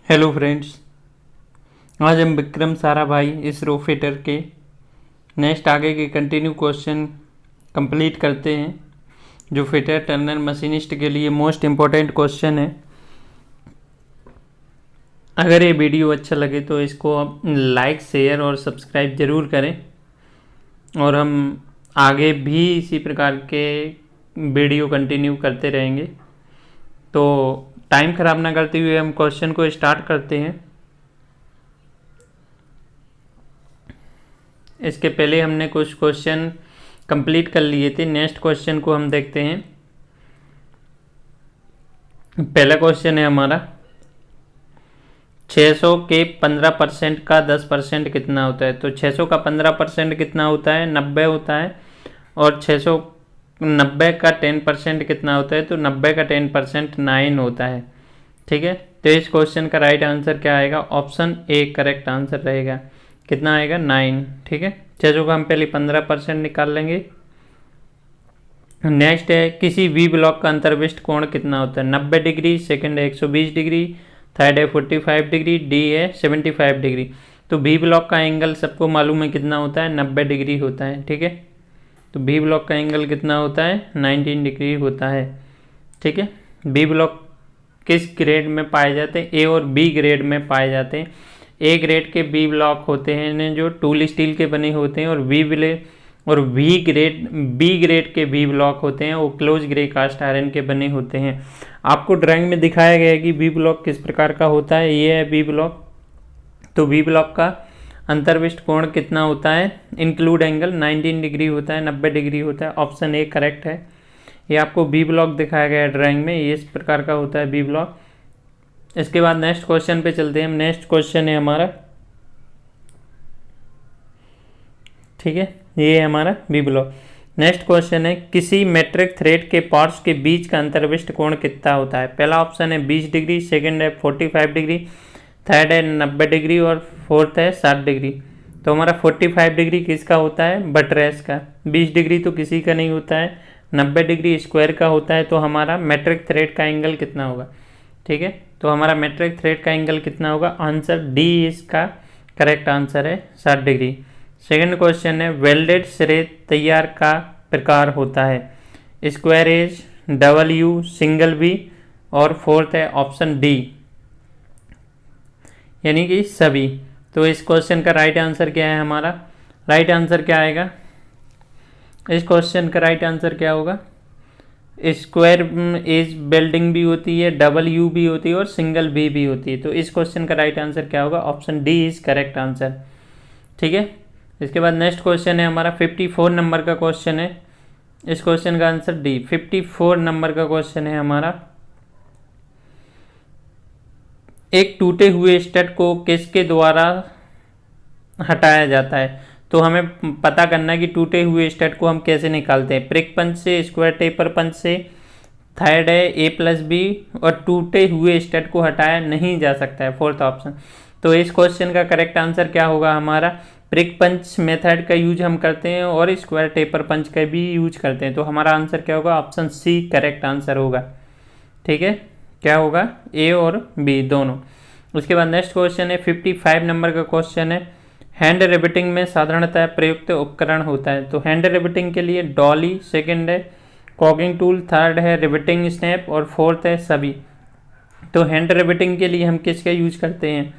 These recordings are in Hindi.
हेलो फ्रेंड्स, आज हम विक्रम साराभाई इसरो फिटर के नेक्स्ट आगे के कंटिन्यू क्वेश्चन कंप्लीट करते हैं, जो फिटर टर्नर मशीनिस्ट के लिए मोस्ट इम्पोर्टेंट क्वेश्चन है। अगर ये वीडियो अच्छा लगे तो इसको आप लाइक, शेयर और सब्सक्राइब ज़रूर करें, और हम आगे भी इसी प्रकार के वीडियो कंटिन्यू करते रहेंगे। तो टाइम ख़राब ना करते हुए हम क्वेश्चन को स्टार्ट करते हैं। इसके पहले हमने कुछ क्वेश्चन कंप्लीट कर लिए थे। नेक्स्ट क्वेश्चन को हम देखते हैं। पहला क्वेश्चन है हमारा, 600 के 15% का 10% कितना होता है। तो 600 का 15% कितना होता है, 90 होता है। और 690 का 10% कितना होता है, तो 90 का 10% 9 होता है। ठीक है, तो इस क्वेश्चन का राइट आंसर क्या आएगा, ऑप्शन ए करेक्ट आंसर रहेगा। कितना आएगा, 9। ठीक है, 600 का हम पहले 15% निकाल लेंगे। नेक्स्ट है, किसी वी ब्लॉक का अंतर्विष्ट कोण कितना होता है। 90 डिग्री, सेकंड है 120 डिग्री, थर्ड है 45 डिग्री, डी है 75 डिग्री। तो वी ब्लॉक का एंगल सबको मालूम है कितना होता है, 90 डिग्री होता है। ठीक है, तो वी ब्लॉक का एंगल कितना होता है, 19 डिग्री होता है। ठीक है, वी ब्लॉक किस ग्रेड में पाए जाते हैं, ए और बी ग्रेड में पाए जाते हैं। ए ग्रेड के बी ब्लॉक होते हैं जो टूल स्टील के बने होते हैं, और बी ग्रेड के बी ब्लॉक होते हैं वो क्लोज ग्रे कास्ट आयरन के बने होते हैं। आपको ड्राइंग में दिखाया गया है कि बी ब्लॉक किस प्रकार का होता है। ये है बी ब्लॉक। तो बी ब्लॉक का अंतर्विष्ट कोण कितना होता है, इंक्लूड एंगल 19 डिग्री होता है, 90 डिग्री होता है। ऑप्शन ए करेक्ट है। ये आपको बी ब्लॉक दिखाया गया है ड्राइंग में, ये इस प्रकार का होता है बी ब्लॉक। इसके बाद नेक्स्ट क्वेश्चन पे चलते हैं हम। नेक्स्ट क्वेश्चन है हमारा, ठीक है, ये है हमारा बी ब्लॉक। नेक्स्ट क्वेश्चन है, किसी मेट्रिक थ्रेड के पार्ट्स के बीच का अंतर्विष्ट कोण कितना होता है। पहला ऑप्शन है 20 डिग्री, सेकंड है 45 डिग्री, थर्ड है 90 डिग्री और फोर्थ है 60 डिग्री। तो हमारा 45 डिग्री किसका होता है, बटरेस का। 20 डिग्री तो किसी का नहीं होता है, 90 डिग्री स्क्वायर का होता है। तो हमारा मेट्रिक थ्रेड का एंगल कितना होगा। ठीक है, तो हमारा मेट्रिक थ्रेड का एंगल कितना होगा, आंसर डी इसका करेक्ट आंसर है, 60 डिग्री। सेकंड क्वेश्चन है, वेल्डेड सिरे तैयार का प्रकार होता है, square edge, double U, single B, और फोर्थ है ऑप्शन डी यानी कि सभी। तो इस क्वेश्चन का राइट आंसर क्या है, हमारा राइट आंसर क्या आएगा, इस क्वेश्चन का राइट आंसर क्या होगा, स्क्वायर एज बिल्डिंग भी होती है, डबल यू भी होती है और सिंगल बी भी होती है। तो इस क्वेश्चन का राइट आंसर क्या होगा, option D is correct answer. ठीक है, इसके बाद नेक्स्ट क्वेश्चन है हमारा 54 नंबर का क्वेश्चन है। इस क्वेश्चन का आंसर डी। 54 नंबर का क्वेश्चन है हमारा, एक टूटे हुए स्टड को किसके द्वारा हटाया जाता है। तो हमें पता करना है कि टूटे हुए स्टड को हम कैसे निकालते हैं, प्रिक पंच से, स्क्वायर टेपर पंच से। थर्ड है A+B, और टूटे हुए स्टड को हटाया नहीं जा सकता है, फोर्थ ऑप्शन। तो इस क्वेश्चन का करेक्ट आंसर क्या होगा, हमारा प्रिक पंच मेथड का यूज हम करते हैं और स्क्वायर टेपर पंच का भी यूज करते हैं। तो हमारा आंसर क्या होगा, ऑप्शन सी करेक्ट आंसर होगा। ठीक है, क्या होगा, ए और बी दोनों। उसके बाद नेक्स्ट क्वेश्चन है 55 नंबर का क्वेश्चन है, हैंड रिवेटिंग में साधारणतः प्रयुक्त उपकरण होता है। तो हैंड रिवेटिंग के लिए डॉली, सेकंड है कॉगिंग टूल, थर्ड है रिवेटिंग स्नैप और फोर्थ है सभी। तो हैंड रिवेटिंग के लिए हम किसका यूज करते हैं,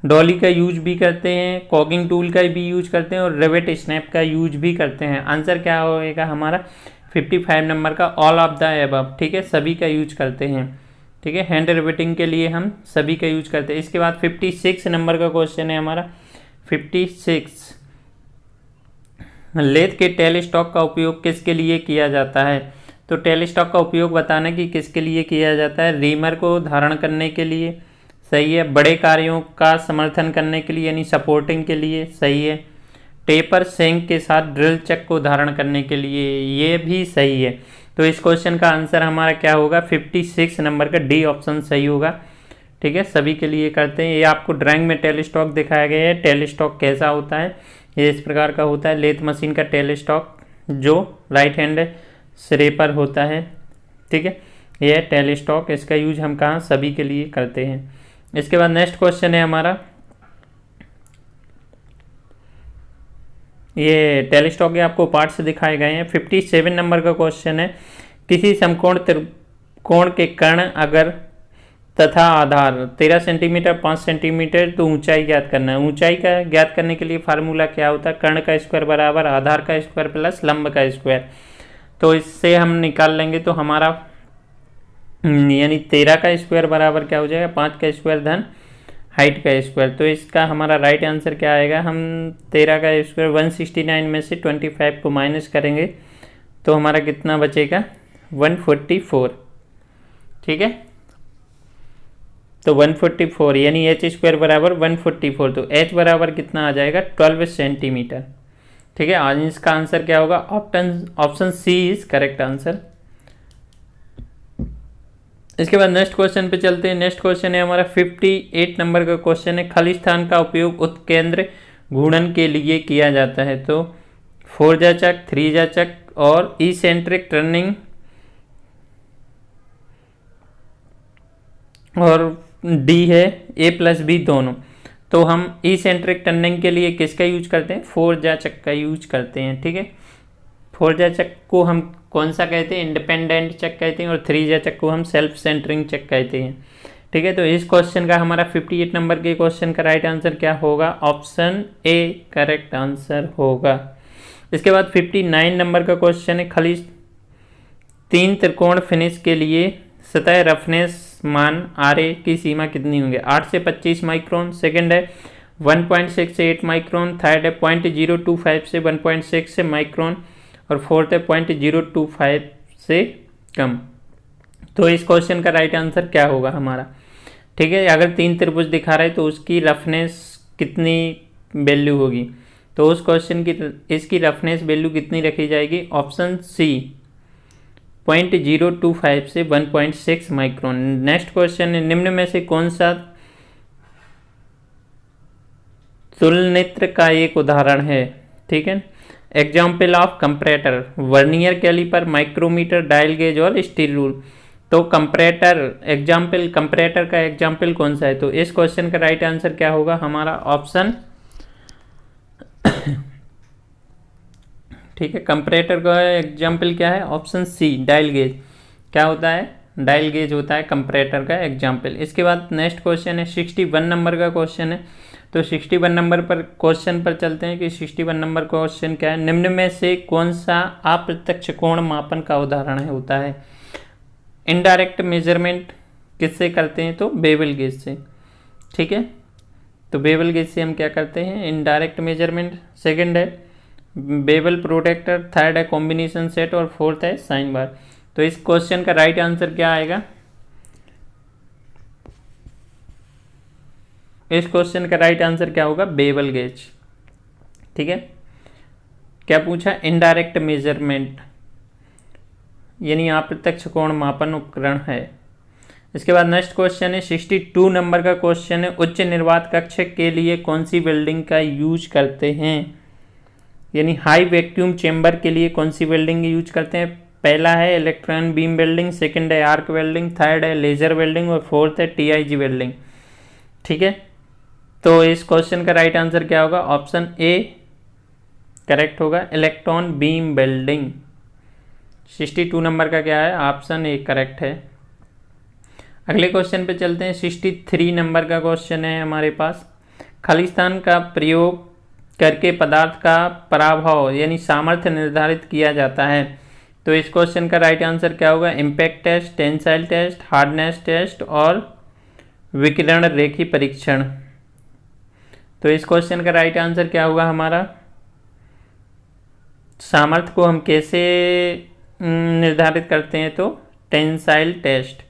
डॉली का यूज भी करते हैं, कॉगिंग टूल का भी यूज करते हैं और रिवेट स्नैप का यूज भी करते हैं। आंसर क्या होएगा हमारा 55 नंबर का, ऑल ऑफ द अबव। ठीक है, सभी का यूज करते हैं। ठीक है, हैंड रिवेटिंग के लिए हम सभी का यूज करते हैं। इसके बाद 56 नंबर का क्वेश्चन है हमारा 56, लेथ के टेल स्टॉक का उपयोग किसके लिए किया जाता है। तो टेल स्टॉक का उपयोग बताना कि किसके लिए किया जाता है, रीमर को धारण करने के लिए, सही है। बड़े कार्यों का समर्थन करने के लिए यानी सपोर्टिंग के लिए, सही है। टेपर सेंक के साथ ड्रिल चक को धारण करने के लिए, ये भी सही है। तो इस क्वेश्चन का आंसर हमारा क्या होगा, 56 नंबर का डी ऑप्शन सही होगा। ठीक है, सभी के लिए करते हैं। ये आपको ड्राइंग में टेल स्टॉक दिखाया गया है। टेल स्टॉक कैसा होता है, ये इस प्रकार का होता है, लेथ मशीन का टेल स्टॉक जो राइट हैंड सिरे पर होता है। ठीक है, ये टेल स्टॉक, इसका यूज हम कहाँ, सभी के लिए करते हैं। इसके बाद नेक्स्ट क्वेश्चन है हमारा, ये टेलीस्टॉक के आपको पार्ट से दिखाए गए हैं। 57 नंबर का क्वेश्चन है, किसी समकोण त्रिकोण के कर्ण अगर तथा आधार 13 सेंटीमीटर 5 सेंटीमीटर तो ऊंचाई ज्ञात करना है। ऊंचाई का ज्ञात करने के लिए फार्मूला क्या होता है, कर्ण का स्क्वायर बराबर आधार का स्क्वायर प्लस लंब का स्क्वायर। तो इससे हम निकाल लेंगे तो हमारा यानी 13 का स्क्वायर बराबर क्या हो जाएगा, 5 का स्क्वायर धन हाइट का स्क्वायर। तो इसका हमारा राइट आंसर क्या आएगा, हम 13 का स्क्वायर 169 में से 25 को माइनस करेंगे तो हमारा कितना बचेगा 144। ठीक है, तो 144 यानी एच स्क्वायर बराबर 144, तो एच बराबर कितना आ जाएगा 12 सेंटीमीटर। ठीक है, आज इसका आंसर क्या होगा, option C is correct answer. इसके बाद नेक्स्ट क्वेश्चन पे चलते हैं। नेक्स्ट क्वेश्चन है हमारा 58 नंबर का क्वेश्चन है, खलिस्तान का उपयोग उत्केंद्र घूर्णन के लिए किया जाता है। तो 4 जाचक 3 जाचक और इसेंट्रिक टर्निंग और डी है ए प्लस बी दोनों। तो हम इसेंट्रिक टर्निंग के लिए किसका यूज करते हैं, 4 जाचक का यूज करते हैं। ठीक है, 4 जाचक को हम कौन सा कहते हैं, इंडिपेंडेंट चक कहते हैं, और 3 जाचक को हम सेल्फ सेंटरिंग चक कहते हैं। ठीक है, तो इस क्वेश्चन का हमारा 58 नंबर के क्वेश्चन का राइट आंसर क्या होगा, ऑप्शन ए करेक्ट आंसर होगा। इसके बाद 59 नंबर का क्वेश्चन है, खलिज 3 त्रिकोण फिनिश के लिए सतह रफनेस मान आर ए की सीमा कितनी होंगे, 8 से 25 माइक्रोन, सेकंड है 1.6 से 8 माइक्रोन, थर्ड है 0.025 से 1.6 से माइक्रोन, और फोर्थ है 0.025 से कम। तो इस क्वेश्चन का राइट आंसर क्या होगा हमारा। ठीक है, अगर 3 त्रिभुज दिखा रहा है तो उसकी रफनेस कितनी वैल्यू होगी, तो उस क्वेश्चन की इसकी रफनेस वैल्यू कितनी रखी जाएगी, ऑप्शन सी 0.025 से 1.6 माइक्रोन। नेक्स्ट क्वेश्चन है, निम्न में से कौन सा तुलनित्र का एक उदाहरण है। ठीक है, example of comparator, vernier caliper, micrometer, dial gauge और स्टील रूल। तो कंपैरेटर कंपैरेटर का एग्जाम्पल कौन सा है, तो इस क्वेश्चन का राइट आंसर क्या होगा हमारा, ऑप्शन ठीक है, कंपैरेटर का एग्जाम्पल क्या है, ऑप्शन सी डायल गेज। क्या होता है, डायल गेज होता है कंपैरेटर का एग्जाम्पल। इसके बाद नेक्स्ट क्वेश्चन है 61 नंबर का क्वेश्चन है। तो 61 नंबर पर क्वेश्चन पर चलते हैं कि 61 नंबर क्वेश्चन क्या है, निम्न में से कौन सा अप्रत्यक्ष कोण मापन का उदाहरण है होता है। इनडायरेक्ट मेजरमेंट किससे करते हैं, तो बेवल गेज से। ठीक है, तो बेवल गेज से हम क्या करते हैं, इनडायरेक्ट मेजरमेंट। सेकंड है बेवल प्रोटेक्टर, थर्ड है कॉम्बिनेशन सेट, और फोर्थ है साइन बार। तो इस क्वेश्चन का राइट आंसर क्या आएगा, इस क्वेश्चन का राइट आंसर क्या होगा, बेवल गेज। ठीक है, क्या पूछा, इनडायरेक्ट मेजरमेंट यानी अप्रत्यक्ष कोण मापन उपकरण है। इसके बाद नेक्स्ट क्वेश्चन है 62 नंबर का क्वेश्चन है, उच्च निर्वात कक्ष के लिए कौन सी वेल्डिंग का यूज करते हैं, यानी हाई वैक्यूम चेंबर के लिए कौन सी वेल्डिंग यूज करते हैं। पहला है इलेक्ट्रॉन बीम वेल्डिंग, सेकंड है आर्क वेल्डिंग, थर्ड है लेजर वेल्डिंग, और फोर्थ है टीआईजी वेल्डिंग। ठीक है, तो इस क्वेश्चन का राइट आंसर क्या होगा, ऑप्शन ए करेक्ट होगा, इलेक्ट्रॉन बीम वेल्डिंग। 62 नंबर का क्या है, ऑप्शन ए करेक्ट है। अगले क्वेश्चन पे चलते हैं। 63 नंबर का क्वेश्चन है हमारे पास, खालिस्तान का प्रयोग करके पदार्थ का पराभव यानी सामर्थ्य निर्धारित किया जाता है। तो इस क्वेश्चन का राइट आंसर क्या होगा, impact test, tensile test, hardness test और विकिरण रेखी परीक्षण। तो इस क्वेश्चन का राइट आंसर क्या होगा हमारा, सामर्थ्य को हम कैसे निर्धारित करते हैं, तो टेंसाइल टेस्ट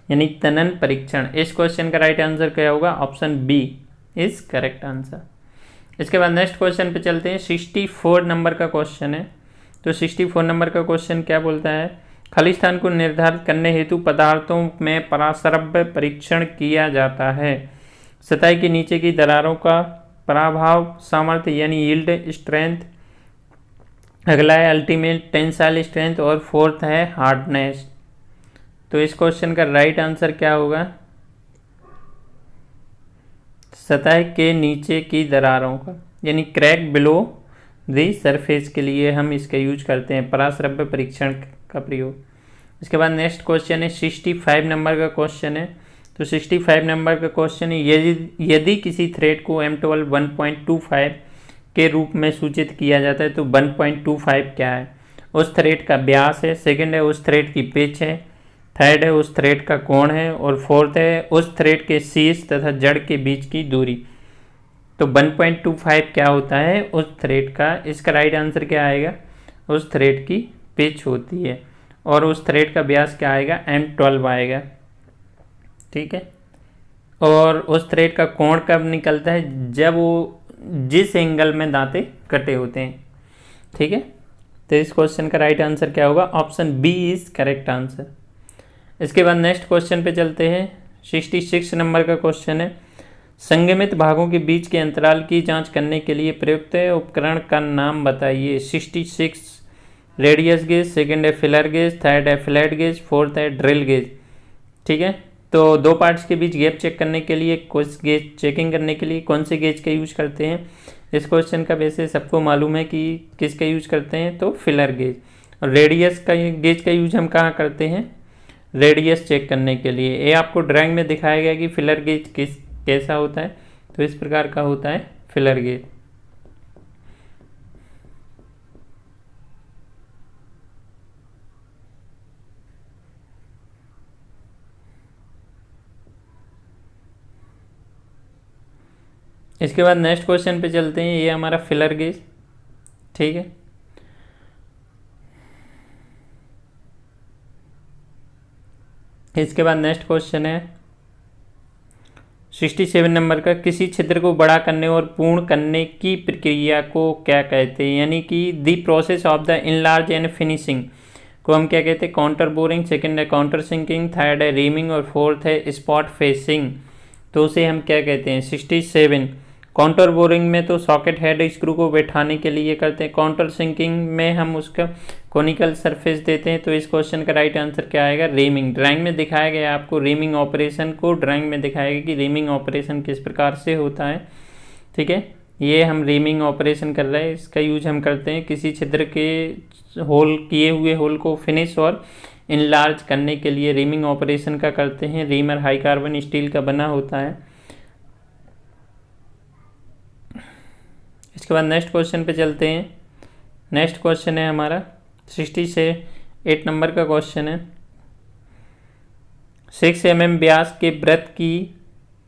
यानी तनन परीक्षण। इस क्वेश्चन का राइट आंसर क्या होगा, option B is correct answer. इसके बाद नेक्स्ट क्वेश्चन पे चलते हैं। 64 नंबर का क्वेश्चन है। तो 64 नंबर का क्वेश्चन क्या बोलता है, खालिस्तान को निर्धारित करने हेतु पदार्थों में पराश्रव्य परीक्षण किया जाता है। सतह के नीचे की दरारों का पराभाव सामर्थ्य यानी यील्ड स्ट्रेंथ, अगला है अल्टीमेट टेंसाइल स्ट्रेंथ, और फोर्थ है हार्डनेस। तो इस क्वेश्चन का राइट आंसर क्या होगा, सतह के नीचे की दरारों का, यानी क्रैक बिलो द सरफेस के लिए हम इसका यूज करते हैं पराश्रव्य परीक्षण का प्रयोग। इसके बाद नेक्स्ट क्वेश्चन है 65 नंबर का क्वेश्चन है। तो 65 नंबर का क्वेश्चन है यदि किसी थ्रेड को M12 1.25 के रूप में सूचित किया जाता है तो 1.25 क्या है? उस थ्रेड का व्यास है, सेकंड है उस थ्रेड की पिच है, थर्ड है उस थ्रेड का कोण है और फोर्थ है उस थ्रेड के शीर्ष तथा जड़ के बीच की दूरी। तो 1.25 क्या होता है उस थ्रेड का? इसका राइट आंसर क्या आएगा? उस थ्रेड की पिच होती है और उस थ्रेड का व्यास क्या आएगा? M12 आएगा। ठीक है। और उस थ्रेड का कोण कब निकलता है? जब वो जिस एंगल में दांते कटे होते हैं। ठीक है। तो इस क्वेश्चन का राइट आंसर क्या होगा? Option B is correct answer. इसके बाद नेक्स्ट क्वेश्चन पे चलते हैं। 66 नंबर का क्वेश्चन है संगमित भागों के बीच के अंतराल की जांच करने के लिए प्रयुक्त उपकरण का नाम बताइए। 66 रेडियस गेज, सेकंड है फिलर गेज, थर्ड है फ्लैट गेज, फोर्थ है ड्रिल गेज। ठीक है। तो दो पार्ट्स के बीच गैप चेक करने के लिए, कुछ गेज चेकिंग करने के लिए कौन से गेज का यूज करते हैं? इस क्वेश्चन का वैसे सबको मालूम है कि किसका यूज करते हैं, तो फिलर गेज। और रेडियस का गेज का यूज हम कहाँ करते हैं? रेडियस चेक करने के लिए। ये आपको ड्राइंग में दिखाया गया कि फिलर गेज कैसा होता है, तो इस प्रकार का होता है फिलर गेज। इसके बाद नेक्स्ट क्वेश्चन पे चलते हैं। ये हमारा फिलर गेज। ठीक है। इसके बाद नेक्स्ट क्वेश्चन है 67 नंबर का किसी छिद्र को बड़ा करने और पूर्ण करने की प्रक्रिया को क्या कहते हैं? यानी कि the process of the enlarge and finishing को हम क्या कहते हैं? काउंटर बोरिंग, सेकंड है काउंटर सिंकिंग, थर्ड है रीमिंग और फोर्थ है स्पॉट फेसिंग। तो उसे हम क्या कहते हैं? 67 काउंटर बोरिंग में तो सॉकेट हेड स्क्रू को बैठाने के लिए करते हैं। काउंटर सिंकिंग में हम उसका कोनिकल सरफेस देते हैं। तो इस क्वेश्चन का राइट आंसर क्या आएगा? रीमिंग। ड्राइंग में दिखाया गया आपको रीमिंग ऑपरेशन को, ड्राइंग में दिखाया गया कि रीमिंग ऑपरेशन किस प्रकार से होता है। ठीक है। ये हम रीमिंग ऑपरेशन कर रहे हैं। इसका यूज हम करते हैं किसी छिद्र के होल किए हुए होल को फिनिश और इनलार्ज करने के लिए रीमिंग ऑपरेशन का करते हैं। रीमर हाई कार्बन स्टील का बना होता है। इसके बाद नेक्स्ट क्वेश्चन पे चलते हैं। नेक्स्ट क्वेश्चन है हमारा 68 नंबर का क्वेश्चन है 6 mm व्यास के वृत्त की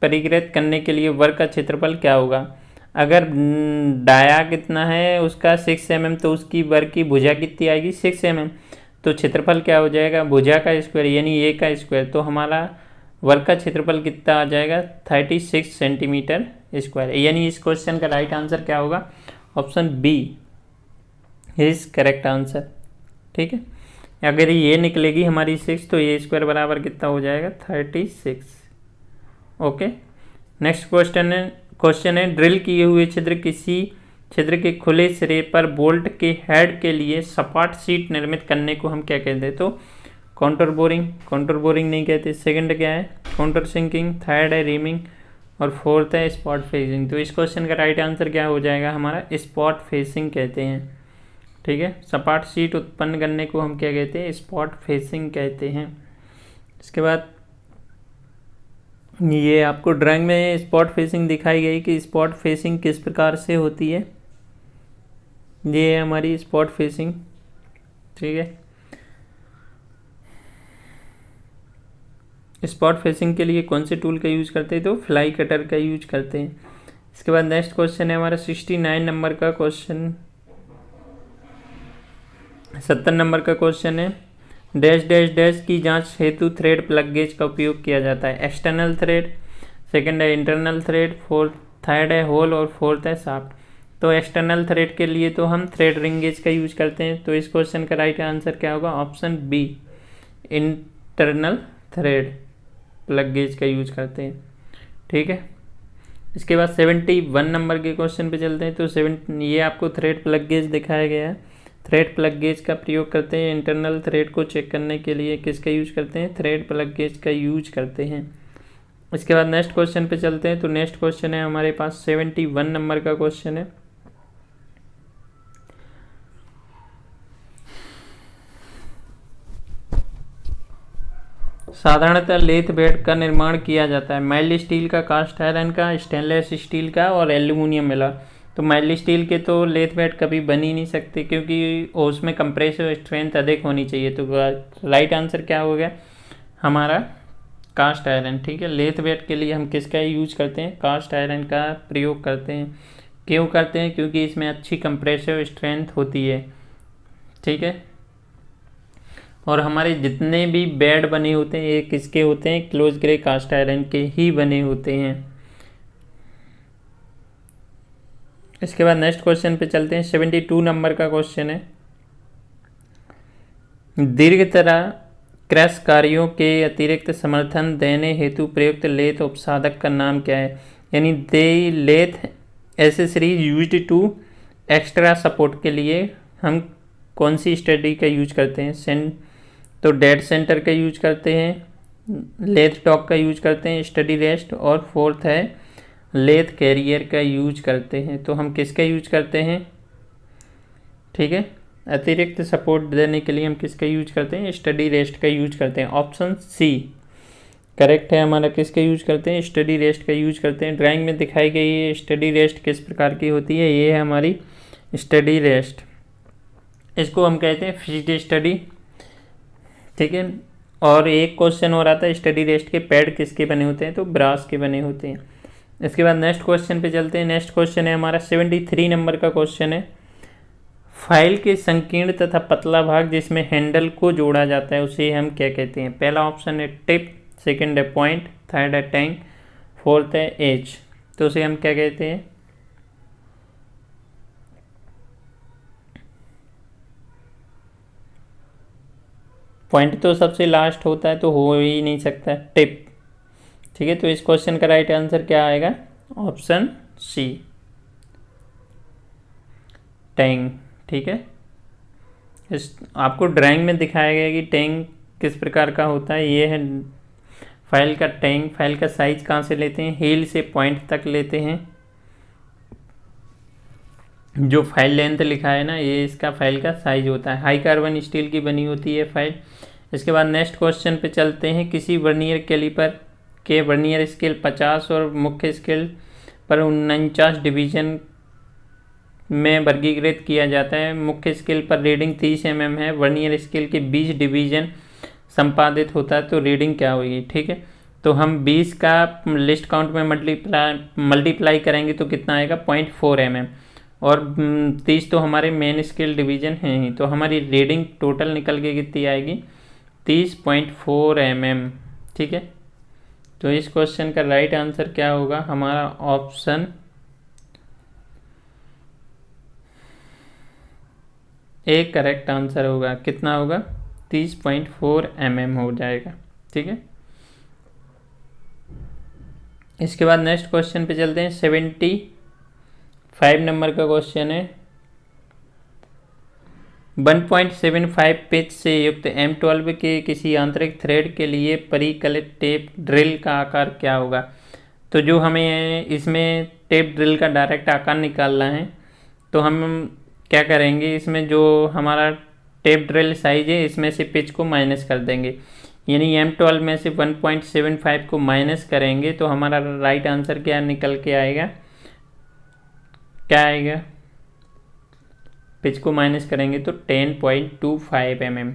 परिकृत करने के लिए वर्ग का क्षेत्रफल क्या होगा? अगर डाया कितना है उसका 6 mm, तो उसकी वर्ग की भुजा कितनी आएगी? 6 mm। तो क्षेत्रफल क्या हो जाएगा? भुजा का स्क्वायर यानी ए का स्क्वायर। तो हमारा वर्ग का क्षेत्रफल कितना आ जाएगा? 36 सेंटीमीटर स्क्वायर। यानी इस क्वेश्चन का राइट आंसर क्या होगा? Option B is correct answer. ठीक है। अगर ये निकलेगी हमारी 6 तो ए स्क्वायर बराबर कितना हो जाएगा? 36। ओके। नेक्स्ट क्वेश्चन है ड्रिल किए हुए छिद्र किसी छिद्र के खुले सिरे पर बोल्ट के हेड के लिए सपाट सीट निर्मित करने को हम क्या कहते हैं? तो काउंटर बोरिंग नहीं कहते। सेकंड क्या है? काउंटर सिंकिंग, थर्ड है रीमिंग और फोर्थ है स्पॉट फेसिंग। तो इस क्वेश्चन का राइट आंसर क्या हो जाएगा हमारा? स्पॉट फेसिंग कहते हैं। ठीक है। सपाट सीट उत्पन्न करने को हम क्या कहते हैं? स्पॉट फेसिंग कहते हैं। इसके बाद ये आपको ड्राइंग में स्पॉट फेसिंग दिखाई गई कि स्पॉट फेसिंग किस प्रकार से होती है। ये है हमारी स्पॉट फेसिंग। ठीक है। स्पॉट फेसिंग के लिए कौन से टूल का यूज करते हैं? तो फ्लाई कटर का यूज करते हैं। इसके बाद नेक्स्ट क्वेश्चन है हमारा 69 नंबर का क्वेश्चन 70 नंबर का क्वेश्चन है डैश डैश डैश की जांच हेतु थ्रेड प्लग गेज का उपयोग किया जाता है। एक्सटर्नल थ्रेड, सेकंड है इंटरनल थ्रेड, थर्ड है होल और फोर्थ है शाफ्ट। तो एक्सटर्नल थ्रेड के लिए तो हम थ्रेड रिंग गेज का यूज करते हैं। तो इस क्वेश्चन का राइट आंसर क्या होगा? Option B internal thread plug gauge का यूज करते हैं। ठीक है। इसके बाद 71 नंबर के क्वेश्चन पे चलते हैं। तो ये आपको थ्रेड प्लग गेज दिखाया गया है। थ्रेड प्लग गेज का प्रयोग करते हैं इंटरनल थ्रेड को चेक करने के लिए। किसका यूज करते हैं? थ्रेड प्लग गेज का यूज करते हैं। इसके बाद नेक्स्ट क्वेश्चन पे चलते हैं। तो नेक्स्ट क्वेश्चन है हमारे पास 71 नंबर का क्वेश्चन है। साधारणतः लेथ बेड का निर्माण किया जाता है माइल्ड स्टील का, कास्ट आयरन का, स्टेनलेस स्टील का और एल्यूमिनियम मिला। तो माइल्ड स्टील के तो लेथ बेड कभी बन ही नहीं सकते क्योंकि उसमें कंप्रेसिव स्ट्रेंथ अधिक होनी चाहिए। तो राइट आंसर क्या हो गया हमारा कास्ट आयरन। ठीक है, लेथ बेड के लिए हम किसका यूज करते हैं, कास्ट आयरन का प्रयोग करते हैं। क्यों करते हैं, क्योंकि इसमें अच्छी कंप्रेसिव स्ट्रेंथ होती है। ठीक है, और हमारे जितने भी बेड बने होते हैं ये किसके होते हैं, क्लोज ग्रे कास्ट आयरन के ही बने होते हैं। इसके बाद नेक्स्ट क्वेश्चन पे चलते हैं। 72 नंबर का क्वेश्चन है। दीर्घतरा क्रश कार्यों के अतिरिक्त समर्थन देने हेतु प्रयुक्त लेथ उपसाधक का नाम क्या है। यानी they lathe accessories used to extra support के लिए हम कौन सी स्टडी का यूज करते हैं। तो डेड सेंटर का यूज करते हैं, लेथ टॉक का यूज करते हैं, स्टडी रेस्ट, और फोर्थ है लेथ कैरियर का यूज करते हैं। तो हम किसका यूज करते हैं, ठीक है, अतिरिक्त सपोर्ट देने के लिए हम किसका यूज करते हैं, स्टडी रेस्ट का यूज करते हैं। ऑप्शन सी करेक्ट है हमारा। किसका यूज करते हैं, स्टडी रेस्ट का यूज करते हैं। ड्राइंग में दिखाई गई ये स्टडी रेस्ट किस प्रकार की होती है, ये है हमारी स्टडी रेस्ट। इसको हम कहते हैं फिजिकल स्टडी। ठीक है, और एक क्वेश्चन हो रहा था स्टडी रेस्ट के पैड किसके बने होते हैं, तो ब्रास के बने होते हैं। इसके बाद नेक्स्ट क्वेश्चन पे चलते हैं। नेक्स्ट क्वेश्चन है हमारा 73 नंबर का क्वेश्चन है। फाइल के संकीर्ण तथा पतला भाग जिसमें हैंडल को जोड़ा जाता है उसे हम क्या कहते हैं। पहला ऑप्शन है टिप, सेकंड है पॉइंट, थर्ड है टैंग, फोर्थ है एज। तो उसे हम क्या कहते हैं, पॉइंट तो सबसे लास्ट होता है तो हो ही नहीं सकता, टिप। ठीक है, तो इस क्वेश्चन का राइट आंसर क्या आएगा, ऑप्शन सी टैंग। ठीक है, इस आपको ड्राइंग में दिखाया गया कि टैंग किस प्रकार का होता है। ये है फाइल का टैंग। फाइल का साइज कहाँ से लेते हैं, हील से पॉइंट तक लेते हैं। जो फाइल लेंथ लिखा है ना ये इसका फाइल का साइज होता है। हाई कार्बन स्टील की बनी होती है फाइल। इसके बाद नेक्स्ट क्वेश्चन पे चलते हैं। किसी वर्नियर कैलिपर के वर्नियर स्केल 50 और मुख्य स्केल पर 49 डिवीजन में वर्गीकृत किया जाता है। मुख्य स्केल पर रीडिंग 30 mm है, वर्नियर स्केल के 20 डिवीजन संपादित होता है, तो रीडिंग क्या होगी। ठीक है, तो हम 20 का लिस्ट काउंट में मल्टीप्लाई करेंगे तो कितना आएगा, 0.4 mm, और 30 तो हमारे मेन स्केल डिवीजन हैं ही, तो हमारी रीडिंग टोटल निकल के कितनी आएगी, 30.4 mm। ठीक है, तो इस क्वेश्चन का राइट आंसर क्या होगा हमारा, ऑप्शन ए करेक्ट आंसर होगा। कितना होगा, 30.4 mm हो जाएगा। ठीक है, इसके बाद नेक्स्ट क्वेश्चन पे चलते हैं। 75 नंबर का क्वेश्चन है। 1.75 पिच से युक्त M12 के किसी आंतरिक थ्रेड के लिए परिकलित टेप ड्रिल का आकार क्या होगा। तो जो हमें इसमें टेप ड्रिल का डायरेक्ट आकार निकालना है तो हम क्या करेंगे, इसमें जो हमारा टेप ड्रिल साइज है इसमें से पिच को माइनस कर देंगे, यानी M12 में से 1.75 को माइनस करेंगे तो हमारा राइट आंसर क्या निकल के आएगा, क्या आएगा, पिच को माइनस करेंगे तो 10.25 mm।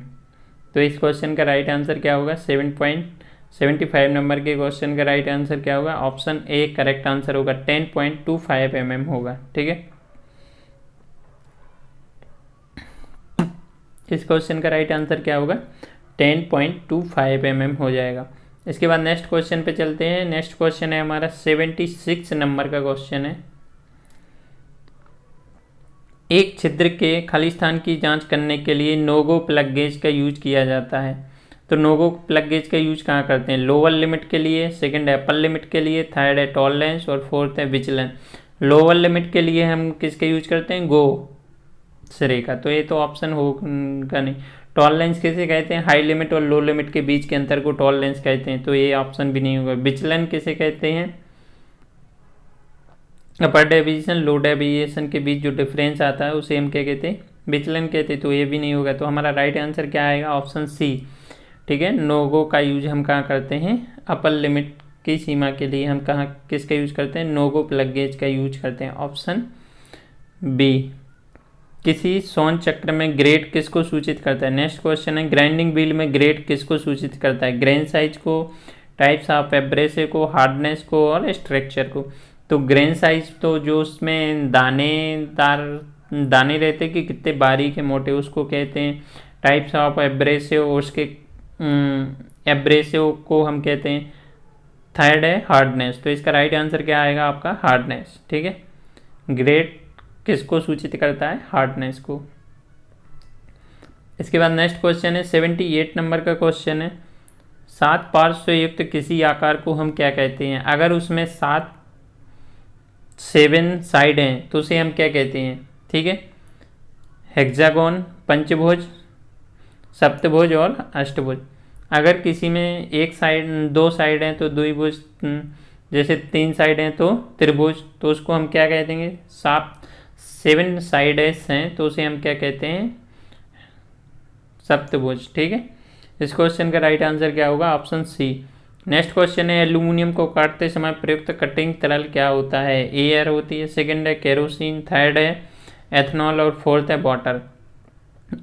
तो इस क्वेश्चन का राइट आंसर क्या होगा, 7.75 नंबर के क्वेश्चन का राइट आंसर क्या होगा, ऑप्शन ए करेक्ट आंसर होगा, 10.25 mm होगा। ठीक है, इस क्वेश्चन का राइट आंसर क्या होगा, 10.25 mm हो जाएगा। इसके बाद नेक्स्ट क्वेश्चन पे चलते हैं। नेक्स्ट क्वेश्चन है हमारा 76 नंबर का क्वेश्चन है। एक छिद्र के खाली स्थान की जांच करने के लिए नोगो प्लग गेज का यूज किया जाता है। तो नोगो प्लग गेज का यूज कहाँ करते हैं, लोअर लिमिट के लिए, सेकंड है अपर लिमिट के लिए, थर्ड है टॉलरेंस और फोर्थ है विजिलेंस। लोअर लिमिट के लिए हम किसका यूज करते हैं, गो सिरे का, तो ये तो ऑप्शन होगा नहीं। टॉलरेंस किसे कहते हैं? हाई लिमिट और लो लिमिट के बीच के अंतर को टॉलरेंस कहते हैं, तो ये ऑप्शन भी नहीं होगा। विचलन किसे कहते हैं? अपर डेविएशन लो डेविएशन के बीच जो डिफरेंस आता है उसे हम क्या कहते हैं? विचलन कहते हैं, तो ये भी नहीं होगा। तो हमारा राइट आंसर क्या आएगा? Option C. ठीक है, नो गो का यूज हम कहाँ करते हैं? अपर लिमिट की सीमा के लिए हम कहाँ किसका यूज करते हैं? नो गो प्लग गेज का यूज करते हैं, ऑप्शन बी। किसी सौन चक्र में ग्रेड किसको सूचित करता है? नेक्स्ट क्वेश्चन है, ग्राइंडिंग व्हील में ग्रेड किसको सूचित करता है? ग्रेन साइज को, टाइप्स ऑफ एब्रेसिव को, हार्डनेस को और स्ट्रक्चर को। तो ग्रेन साइज तो जो उसमें दाने रहते कि कितने बारीक है मोटे, उसको कहते हैं। टाइप्स ऑफ एब्रेसिव, उसके एब्रेसिव को हम कहते हैं। थर्ड है हार्डनेस, तो इसका राइट आंसर क्या आएगा आपका? हार्डनेस। ठीक है, ग्रेड किसको सूचित करता है? हार्डनेस को। इसके बाद नेक्स्ट क्वेश्चन है 78 नंबर का क्वेश्चन है, 7 पार्श्व युक्त किसी आकार को हम क्या कहते हैं? अगर उसमें 7 साइड हैं तो उसे हम क्या कहते हैं? ठीक है, हेक्सागोन, पंचभुज, सप्तभुज और अष्टभुज। अगर किसी में 2 साइड हैं तो द्विभुज, जैसे 3 साइड हैं तो त्रिभुज, तो उसको हम क्या कह देंगे? 7 साइड हैं तो उसे हम क्या कहते हैं? सप्तभुज। ठीक है, इस क्वेश्चन का राइट आंसर क्या होगा? Option C. नेक्स्ट क्वेश्चन है, एल्यूमिनियम को काटते समय प्रयुक्त कटिंग तरल क्या होता है? एयर होती है, सेकंड है केरोसिन, थर्ड है एथनॉल और फोर्थ है वाटर।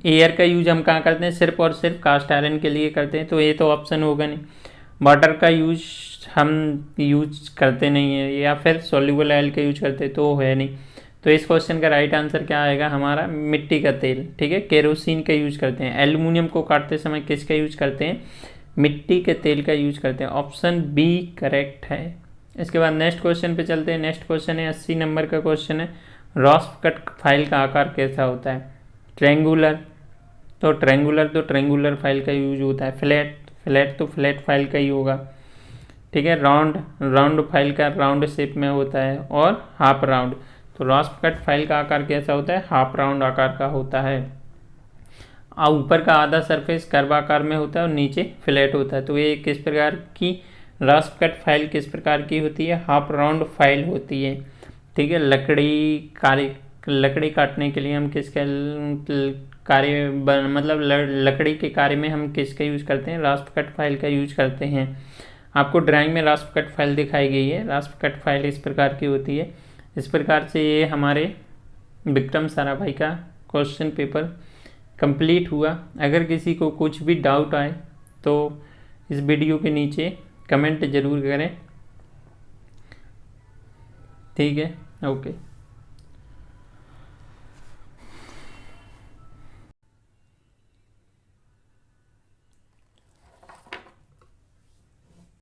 एयर का यूज हम कहाँ करते हैं? सिर्फ और सिर्फ कास्ट आयरन के लिए करते हैं, तो ये तो ऑप्शन होगा नहीं। वाटर का यूज हम यूज करते नहीं है, या फिर सॉल्युबल ऑयल का यूज करते हैं, तो है नहीं। तो इस क्वेश्चन का राइट आंसर क्या आएगा हमारा? मिट्टी का तेल। ठीक है, केरोसिन का यूज करते हैं। एल्यूमिनियम को काटते समय किसका यूज करते हैं? मिट्टी के तेल का यूज करते हैं, ऑप्शन बी करेक्ट है। इसके बाद नेक्स्ट क्वेश्चन पे चलते हैं। नेक्स्ट क्वेश्चन है 80 नंबर का क्वेश्चन है, रॉस्प कट फाइल का आकार कैसा होता है? ट्रेंगुलर, तो ट्रेंगुलर फाइल का यूज होता है। फ्लैट तो फ्लैट फाइल का ही होगा। ठीक है, राउंड फाइल का राउंड शेप में होता है, और हाफ राउंड। तो रॉस्प कट फाइल का आकार कैसा होता है? हाफ राउंड आकार का होता है। ऊपर का आधा सरफेस कर्व आकार में होता है और नीचे फ्लैट होता है। तो ये किस प्रकार की रॉस्प कट फाइल किस प्रकार की होती है? हाफ राउंड फाइल होती है। ठीक है, लकड़ी काटने के लिए हम किसका कार्य मतलब लकड़ी के कार्य में हम किसका यूज़ करते हैं? रॉस्प कट फाइल का यूज करते हैं। आपको ड्राइंग में रॉस्प कट फाइल दिखाई गई है। रॉस्प कट फाइल इस प्रकार की होती है। इस प्रकार से ये हमारे विक्रम साराभाई का क्वेश्चन पेपर कंप्लीट हुआ। अगर किसी को कुछ भी डाउट आए तो इस वीडियो के नीचे कमेंट ज़रूर करें। ठीक है, ओके।